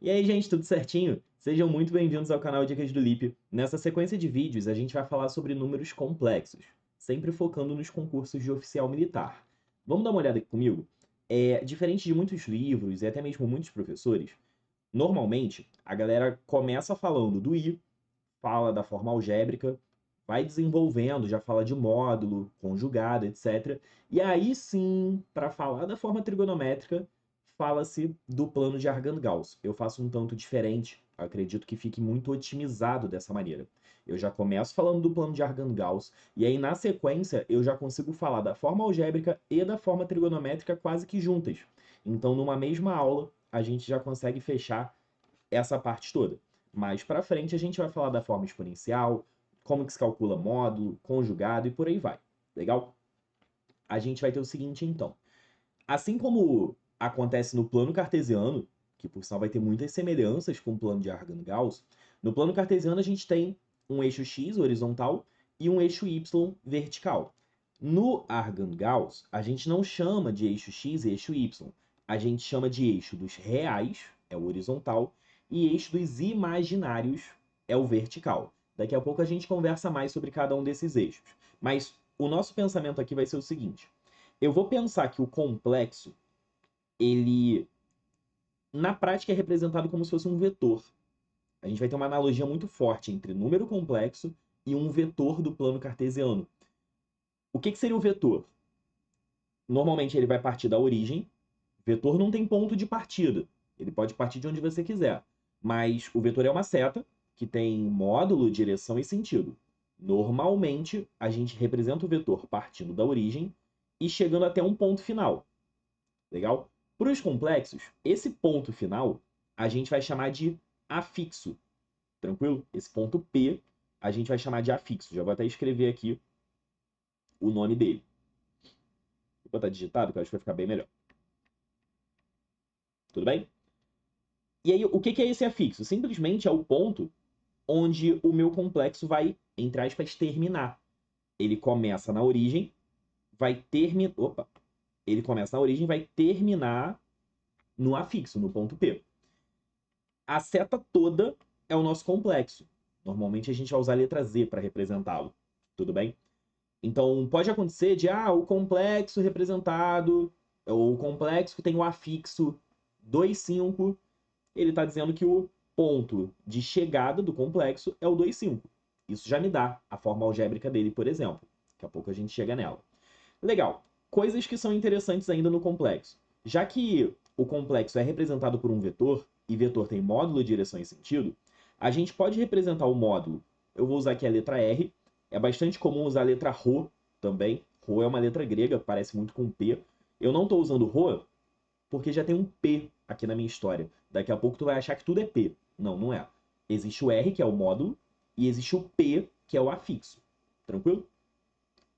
E aí, gente, tudo certinho? Sejam muito bem-vindos ao canal Dicas do Lipe. Nessa sequência de vídeos, a gente vai falar sobre números complexos, sempre focando nos concursos de oficial militar. Vamos dar uma olhada aqui comigo? Diferente de muitos livros e até mesmo muitos professores, normalmente a galera começa falando do I, fala da forma algébrica, vai desenvolvendo, já fala de módulo, conjugado, etc. E aí sim, para falar da forma trigonométrica, fala-se do plano de Argand-Gauss. Eu faço um tanto diferente, acredito que fique muito otimizado dessa maneira. Eu já começo falando do plano de Argand-Gauss, e aí na sequência eu já consigo falar da forma algébrica e da forma trigonométrica quase que juntas. Então, numa mesma aula, a gente já consegue fechar essa parte toda. Mais para frente a gente vai falar da forma exponencial, como que se calcula módulo, conjugado e por aí vai. Legal? A gente vai ter o seguinte então. Assim como acontece no plano cartesiano, que por sinal vai ter muitas semelhanças com o plano de Argand-Gauss, no plano cartesiano a gente tem um eixo x horizontal e um eixo y vertical. No Argand-Gauss, a gente não chama de eixo x e eixo y. A gente chama de eixo dos reais, é o horizontal, e eixo dos imaginários é o vertical. Daqui a pouco a gente conversa mais sobre cada um desses eixos. Mas o nosso pensamento aqui vai ser o seguinte: eu vou pensar que o complexo, ele, na prática, é representado como se fosse um vetor. A gente vai ter uma analogia muito forte entre número complexo e um vetor do plano cartesiano. O que seria o vetor? Normalmente ele vai partir da origem. Vetor não tem ponto de partida. Ele pode partir de onde você quiser. Mas o vetor é uma seta que tem módulo, direção e sentido. Normalmente, a gente representa o vetor partindo da origem e chegando até um ponto final. Legal? Para os complexos, esse ponto final a gente vai chamar de afixo. Tranquilo? Esse ponto P a gente vai chamar de afixo. Já vou até escrever aqui o nome dele. Vou botar digitado, que eu acho que vai ficar bem melhor. Tudo bem? E aí, o que é esse afixo? Simplesmente é o ponto onde o meu complexo vai, entre aspas, terminar. Ele começa na origem, vai terminar. Opa! Ele começa na origem, vai terminar no afixo, no ponto P. A seta toda é o nosso complexo. Normalmente a gente vai usar a letra Z para representá-lo. Tudo bem? Então pode acontecer de o complexo representado, ou o complexo que tem o afixo 2,5, ele está dizendo que o ponto de chegada do complexo é o 2,5. Isso já me dá a forma algébrica dele, por exemplo. Daqui a pouco a gente chega nela. Legal. Coisas que são interessantes ainda no complexo. Já que o complexo é representado por um vetor, e vetor tem módulo, direção e sentido, a gente pode representar o módulo. Eu vou usar aqui a letra R. É bastante comum usar a letra Rho também. Rho é uma letra grega, parece muito com P. Eu não estou usando Rho porque já tem um P aqui na minha história. Daqui a pouco tu vai achar que tudo é P. Não, não é. Existe o R, que é o módulo, e existe o P, que é o afixo. Tranquilo?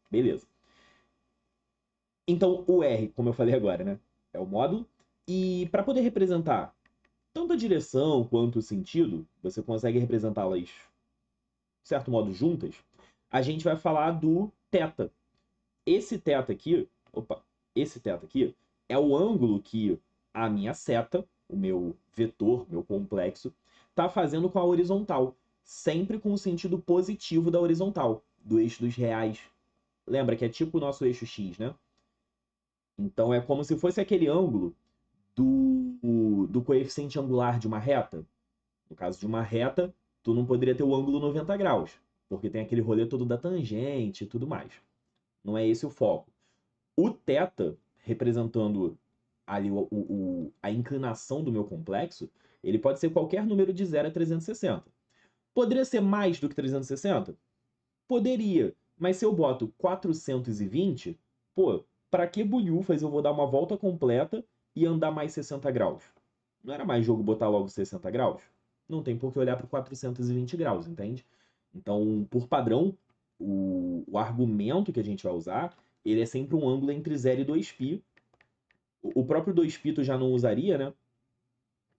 Beleza. Então, o R, como eu falei agora, né? É o módulo. E para poder representar tanto a direção quanto o sentido, você consegue representá-las, de certo modo, juntas. A gente vai falar do θ. Esse θ aqui, esse θ aqui é o ângulo que a minha seta, o meu vetor, meu complexo, está fazendo com a horizontal, sempre com o sentido positivo da horizontal, do eixo dos reais. Lembra que é tipo o nosso eixo X, né? Então é como se fosse aquele ângulo do coeficiente angular de uma reta. No caso de uma reta, tu não poderia ter o ângulo 90 graus, porque tem aquele rolê todo da tangente e tudo mais. Não é esse o foco. O θ, representando ali a inclinação do meu complexo, ele pode ser qualquer número de 0 a 360. Poderia ser mais do que 360? Poderia, mas se eu boto 420, pô, pra que bulhufas eu vou dar uma volta completa e andar mais 60 graus? Não era mais jogo botar logo 60 graus? Não tem por que olhar para 420 graus, entende? Então, por padrão, o argumento que a gente vai usar, ele é sempre um ângulo entre 0 e 2π. O próprio 2π tu já não usaria, né?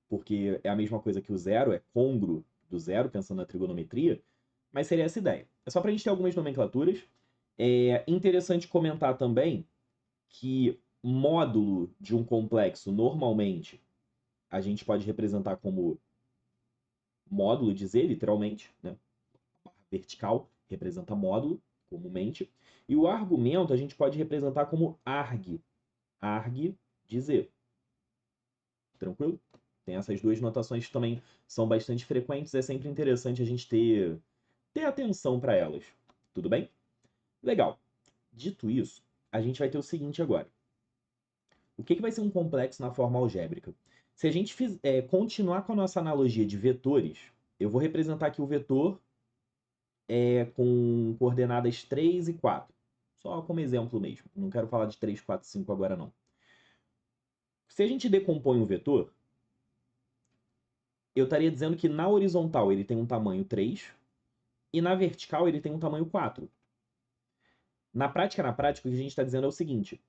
Porque é a mesma coisa que o zero, é congruo do zero, pensando na trigonometria, mas seria essa ideia. É só para a gente ter algumas nomenclaturas. É interessante comentar também que módulo de um complexo, normalmente, a gente pode representar como módulo de Z, literalmente, né? A barra vertical representa módulo, comumente. E o argumento a gente pode representar como arg de Z. Tranquilo? Tem essas duas notações que também são bastante frequentes, é sempre interessante a gente ter atenção para elas. Tudo bem? Legal. Dito isso, a gente vai ter o seguinte agora. O que vai ser um complexo na forma algébrica? Se a gente continuar com a nossa analogia de vetores, eu vou representar aqui o vetor com coordenadas 3 e 4. Só como exemplo mesmo. Não quero falar de 3, 4, 5 agora não. Se a gente decompõe um vetor, eu estaria dizendo que na horizontal ele tem um tamanho 3 e na vertical ele tem um tamanho 4. Na prática, o que a gente está dizendo é o seguinte.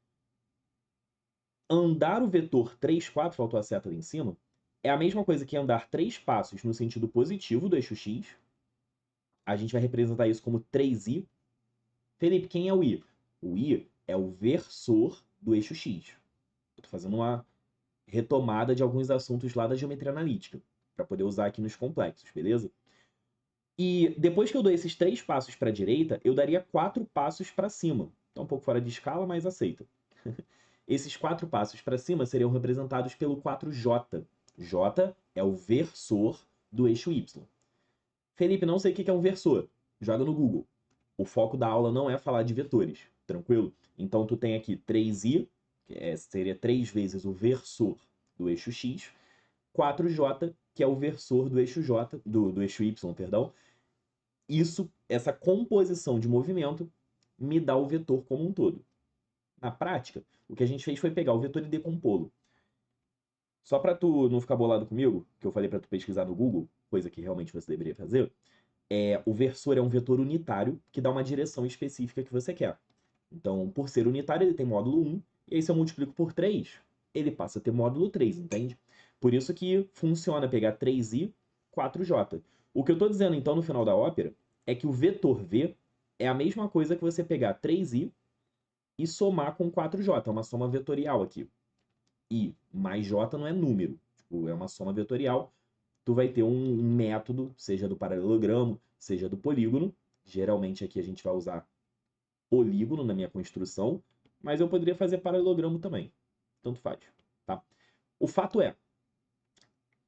Andar o vetor 3, 4, faltou a seta ali em cima, é a mesma coisa que andar 3 passos no sentido positivo do eixo x. A gente vai representar isso como 3i. Felipe, quem é o i? O i é o versor do eixo x. Eu estou fazendo uma retomada de alguns assuntos lá da geometria analítica, para poder usar aqui nos complexos, beleza? E depois que eu dou esses 3 passos para a direita, eu daria 4 passos para cima. Está um pouco fora de escala, mas aceita. Esses 4 passos para cima seriam representados pelo 4J. J é o versor do eixo Y. Felipe, não sei o que é um versor. Joga no Google. O foco da aula não é falar de vetores, tranquilo? Então tu tem aqui 3i, que seria 3 vezes o versor do eixo x, 4j, que é o versor do eixo j, do eixo y, perdão. Essa composição de movimento me dá o vetor como um todo. Na prática, o que a gente fez foi pegar o vetor e decompô-lo. Só para tu não ficar bolado comigo, que eu falei para tu pesquisar no Google, coisa que realmente você deveria fazer, o versor é um vetor unitário que dá uma direção específica que você quer. Então, por ser unitário, ele tem módulo 1, e aí se eu multiplico por 3, ele passa a ter módulo 3, entende? Por isso que funciona pegar 3i, 4j. O que eu estou dizendo, então, no final da ópera, é que o vetor v é a mesma coisa que você pegar 3i e somar com 4j, é uma soma vetorial aqui. I mais j não é número, tipo, é uma soma vetorial. Tu vai ter um método, seja do paralelogramo, seja do polígono. Geralmente aqui a gente vai usar polígono na minha construção, mas eu poderia fazer paralelogramo também. Tanto faz, tá? O fato é,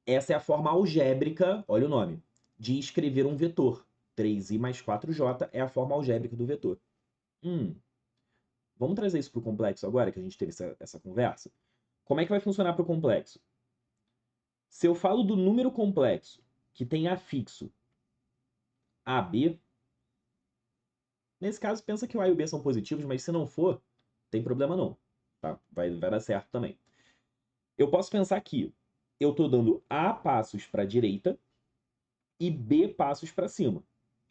essa é a forma algébrica, olha o nome, de escrever um vetor. 3i mais 4j é a forma algébrica do vetor. Vamos trazer isso para o complexo agora, que a gente teve essa conversa? Como é que vai funcionar para o complexo? Se eu falo do número complexo que tem afixo AB, nesse caso pensa que o A e o B são positivos, mas se não for, tem problema não, tá? Vai dar certo também. Eu posso pensar que eu estou dando A passos para a direita e B passos para cima.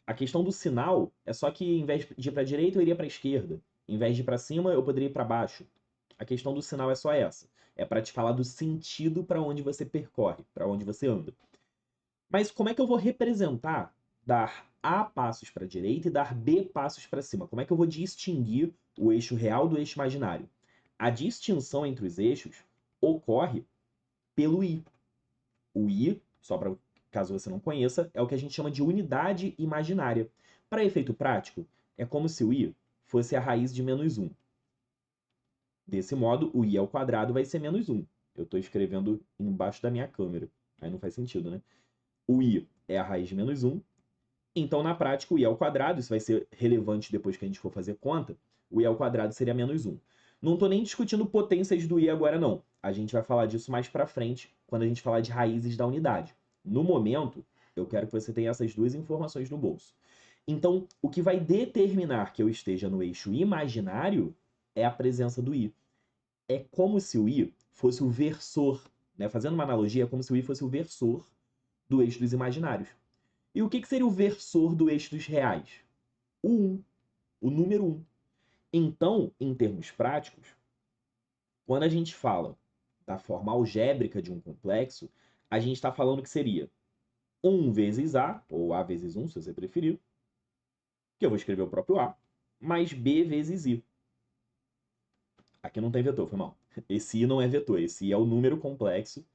A questão do sinal é só que em vez de ir para a direita, eu iria para a esquerda. Em vez de ir para cima, eu poderia ir para baixo. A questão do sinal é só essa. É para te falar do sentido para onde você percorre, para onde você anda. Mas como é que eu vou representar dar A passos para a direita e dar B passos para cima? Como é que eu vou distinguir o eixo real do eixo imaginário? A distinção entre os eixos ocorre pelo I. O I, só para caso você não conheça, é o que a gente chama de unidade imaginária. Para efeito prático, é como se o I fosse a raiz de menos 1. Desse modo, o I ao quadrado vai ser menos 1. Eu estou escrevendo embaixo da minha câmera. Aí não faz sentido, né? O I é a raiz de menos 1. Então, na prática, o I ao quadrado, isso vai ser relevante depois que a gente for fazer conta, o I ao quadrado seria menos 1. Não estou nem discutindo potências do I agora, não. A gente vai falar disso mais para frente, quando a gente falar de raízes da unidade. No momento, eu quero que você tenha essas duas informações no bolso. Então, o que vai determinar que eu esteja no eixo imaginário é a presença do I. É como se o I fosse o versor, né? Fazendo uma analogia, é como se o I fosse o versor do eixo dos imaginários. E o que seria o versor do eixo dos reais? O 1, o número 1. Então, em termos práticos, quando a gente fala da forma algébrica de um complexo, a gente está falando que seria 1 vezes A, ou A vezes 1, se você preferir, que eu vou escrever o próprio A, mais B vezes I. Aqui não tem vetor, foi mal. Esse I não é vetor, esse I é o número complexo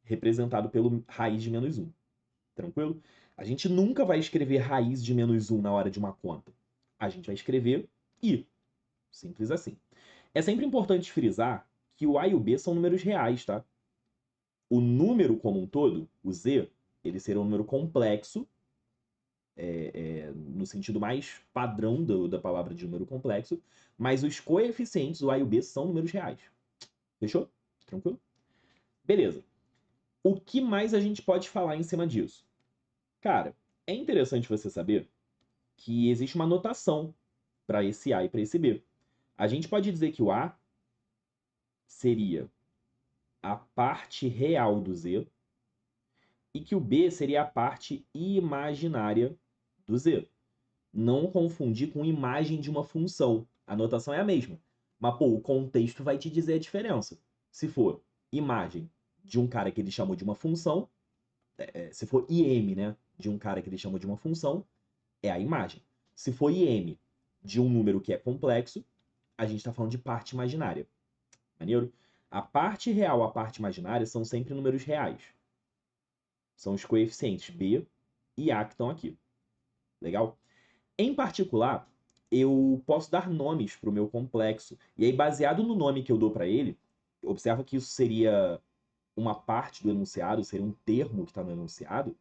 representado pelo raiz de menos 1. Tranquilo? A gente nunca vai escrever raiz de menos 1 na hora de uma conta. A gente vai escrever i. Simples assim. É sempre importante frisar que o a e o b são números reais, tá? O número como um todo, o z, ele será um número complexo, no sentido mais padrão da palavra de número complexo, mas os coeficientes, o a e o b, são números reais. Fechou? Tranquilo? Beleza. O que mais a gente pode falar em cima disso? Cara, é interessante você saber que existe uma notação para esse a e para esse b. A gente pode dizer que o a seria a parte real do z e que o b seria a parte imaginária do z. Não confundir com imagem de uma função. A notação é a mesma. Mas, pô, o contexto vai te dizer a diferença. Se for imagem de um cara que ele chamou de uma função, se for IM, né, de um cara que ele chamou de uma função, é a imagem. Se for IM de um número que é complexo, a gente está falando de parte imaginária. Maneiro? A parte real e a parte imaginária são sempre números reais. São os coeficientes b e a que estão aqui. Legal? Em particular, eu posso dar nomes para o meu complexo. E aí, baseado no nome que eu dou para ele, observa que isso seria uma parte do enunciado, seria um termo que está no enunciado,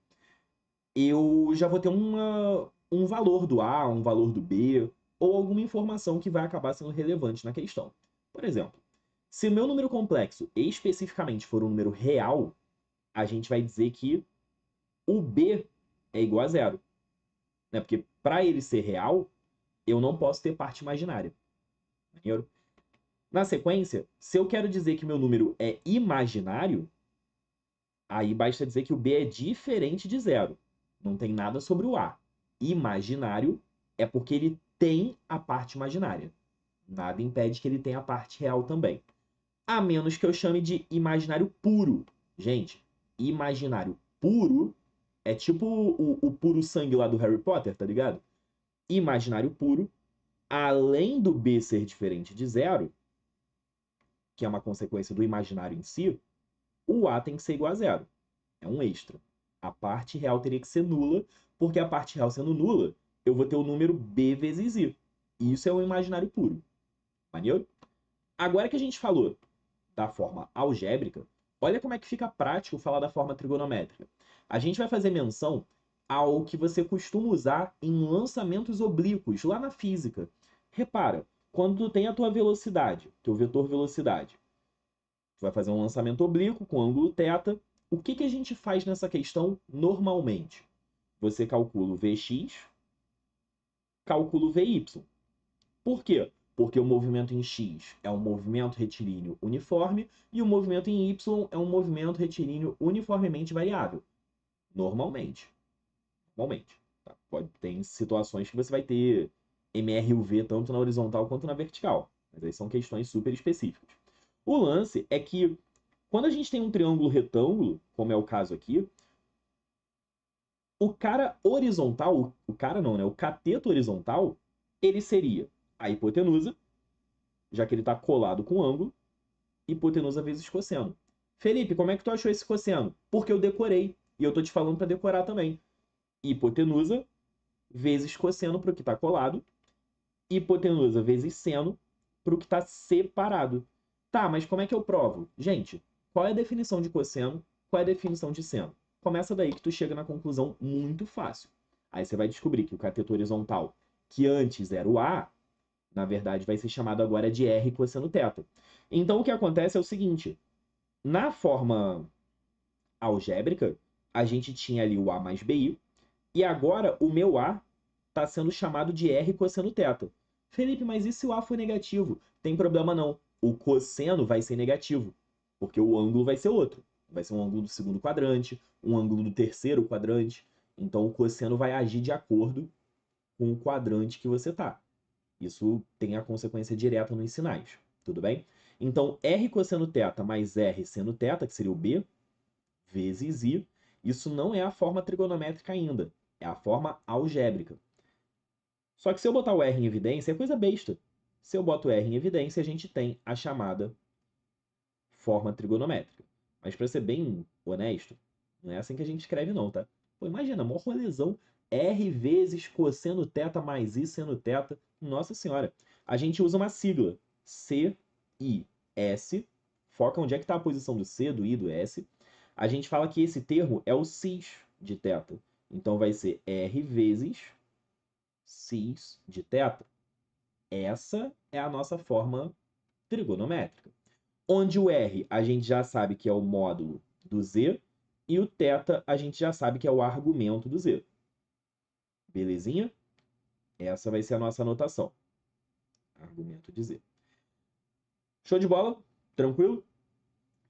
eu já vou ter um valor do A, um valor do B, ou alguma informação que vai acabar sendo relevante na questão. Por exemplo, se o meu número complexo especificamente for um número real, a gente vai dizer que o B é igual a zero. Né? Porque para ele ser real, eu não posso ter parte imaginária. Entendeu? Na sequência, se eu quero dizer que meu número é imaginário, aí basta dizer que o B é diferente de zero. Não tem nada sobre o A. Imaginário é porque ele tem a parte imaginária. Nada impede que ele tenha a parte real também. A menos que eu chame de imaginário puro. Gente, imaginário puro é tipo o puro sangue lá do Harry Potter, tá ligado? Imaginário puro, além do B ser diferente de zero, que é uma consequência do imaginário em si, o A tem que ser igual a zero. É um extra. A parte real teria que ser nula, porque a parte real sendo nula, eu vou ter o número B vezes I. E isso é um imaginário puro. Maneiro? Agora que a gente falou da forma algébrica, olha como é que fica prático falar da forma trigonométrica. A gente vai fazer menção ao que você costuma usar em lançamentos oblíquos, lá na física. Repara, quando tu tem a tua velocidade, teu vetor velocidade, tu vai fazer um lançamento oblíquo com ângulo θ. O que a gente faz nessa questão normalmente? Você calcula o Vx, calcula o Vy. Por quê? Porque o movimento em x é um movimento retilíneo uniforme e o movimento em y é um movimento retilíneo uniformemente variável. Normalmente. Normalmente. Tá? Tem situações que você vai ter MR e UV tanto na horizontal quanto na vertical. Mas aí são questões super específicas. O lance é que quando a gente tem um triângulo retângulo, como é o caso aqui, o cara horizontal, o cara não, né? O cateto horizontal, ele seria a hipotenusa, já que ele está colado com o ângulo, hipotenusa vezes cosseno. Felipe, como é que tu achou esse cosseno? Porque eu decorei. E eu tô te falando para decorar também. Hipotenusa vezes cosseno para o que está colado, hipotenusa vezes seno para o que está separado. Tá, mas como é que eu provo? Gente, qual é a definição de cosseno? Qual é a definição de seno? Começa daí que tu chega na conclusão muito fácil. Aí você vai descobrir que o cateto horizontal, que antes era o A, na verdade vai ser chamado agora de R cosseno θ. Então o que acontece é o seguinte, na forma algébrica, a gente tinha ali o A mais BI, e agora o meu A está sendo chamado de R cosseno θ. Felipe, mas e se o A for negativo? Tem problema não. O cosseno vai ser negativo, porque o ângulo vai ser outro. Vai ser um ângulo do segundo quadrante, um ângulo do terceiro quadrante. Então o cosseno vai agir de acordo com o quadrante que você está. Isso tem a consequência direta nos sinais, tudo bem? Então, R cosseno θ mais R seno θ, que seria o B, vezes I, isso não é a forma trigonométrica ainda, é a forma algébrica. Só que se eu botar o R em evidência, é coisa besta. Se eu boto o R em evidência, a gente tem a chamada forma trigonométrica. Mas para ser bem honesto, não é assim que a gente escreve não, tá? Pô, imagina, mó rolezão, R vezes cosseno θ mais I seno θ. Nossa senhora. A gente usa uma sigla, C, I, S. Foca onde é que está a posição do C, do I, do S. A gente fala que esse termo é o cis de θ. Então vai ser R vezes cis de θ. Essa é a nossa forma trigonométrica. Onde o R a gente já sabe que é o módulo do Z e o θ a gente já sabe que é o argumento do Z. Belezinha? Essa vai ser a nossa anotação. Argumento de Z. Show de bola? Tranquilo?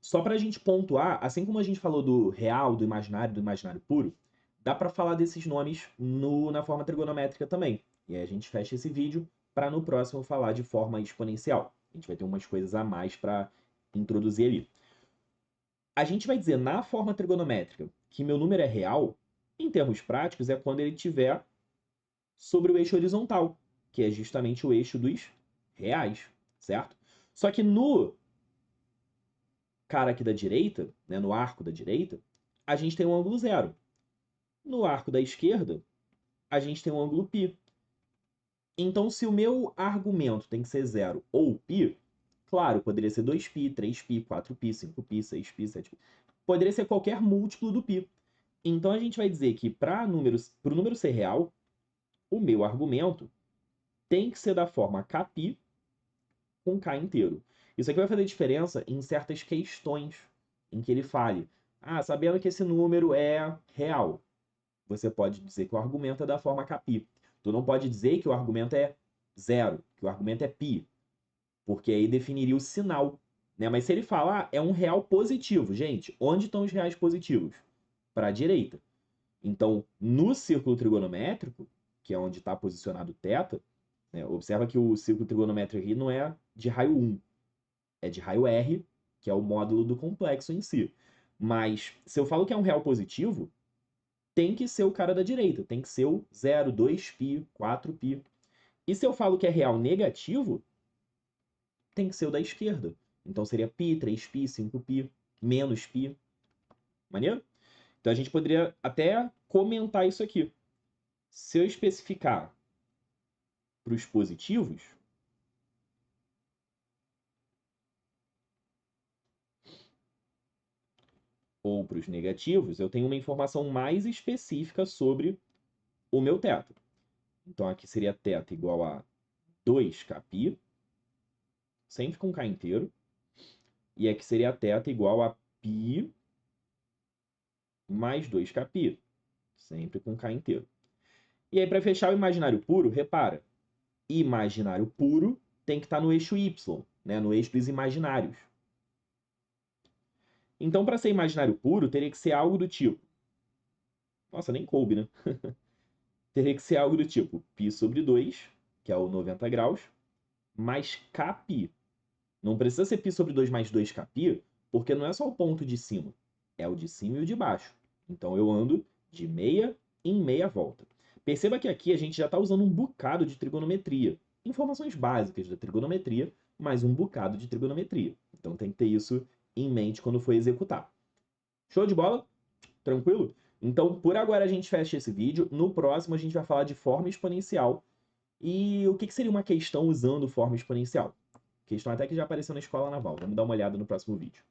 Só para a gente pontuar, assim como a gente falou do real, do imaginário puro, dá para falar desses nomes na forma trigonométrica também. E aí a gente fecha esse vídeo para no próximo falar de forma exponencial. A gente vai ter umas coisas a mais para introduzir ali. A gente vai dizer na forma trigonométrica que meu número é real, em termos práticos, é quando ele estiver sobre o eixo horizontal, que é justamente o eixo dos reais, certo? Só que no cara aqui da direita, né, no arco da direita, a gente tem um ângulo zero. No arco da esquerda, a gente tem um ângulo π. Então, se o meu argumento tem que ser zero ou π, claro, poderia ser 2π, 3π, 4π, 5π, 6π, 7π. Poderia ser qualquer múltiplo do π. Então, a gente vai dizer que para o número ser real, o meu argumento tem que ser da forma kπ com k inteiro. Isso aqui vai fazer diferença em certas questões em que ele fale, sabendo que esse número é real, você pode dizer que o argumento é da forma kπ. Tu não pode dizer que o argumento é zero, que o argumento é π, porque aí definiria o sinal, né? Mas se ele falar, é um real positivo. Gente, onde estão os reais positivos? Para a direita. Então, no círculo trigonométrico, que é onde está posicionado o θ, né? Observa que o círculo trigonométrico aqui não é de raio 1, é de raio R, que é o módulo do complexo em si. Mas, se eu falo que é um real positivo, tem que ser o cara da direita, tem que ser o 0, 2π, 4π. E se eu falo que é real negativo, tem que ser o da esquerda. Então seria π, 3π, 5π, menos π. Maneiro? Então a gente poderia até comentar isso aqui. Se eu especificar para os positivos, ou para os negativos, eu tenho uma informação mais específica sobre o meu teto. Então aqui seria θ igual a 2kπ, sempre com k inteiro. E aqui seria θ igual a π mais 2kπ, sempre com k inteiro. E aí, para fechar o imaginário puro, repara, imaginário puro tem que estar no eixo y, né, no eixo dos imaginários. Então, para ser imaginário puro, teria que ser algo do tipo... Nossa, nem coube, né? Teria que ser algo do tipo π sobre 2, que é o 90 graus, mais kπ. Não precisa ser π sobre 2 mais 2kπ, porque não é só o ponto de cima, é o de cima e o de baixo. Então, eu ando de meia em meia volta. Perceba que aqui a gente já está usando um bocado de trigonometria. Informações básicas da trigonometria, mais um bocado de trigonometria. Então, tem que ter isso em mente quando for executar. Show de bola? Tranquilo? Então, por agora a gente fecha esse vídeo. No próximo a gente vai falar de forma exponencial. E o que seria uma questão usando forma exponencial? Questão até que já apareceu na escola naval. Vamos dar uma olhada no próximo vídeo.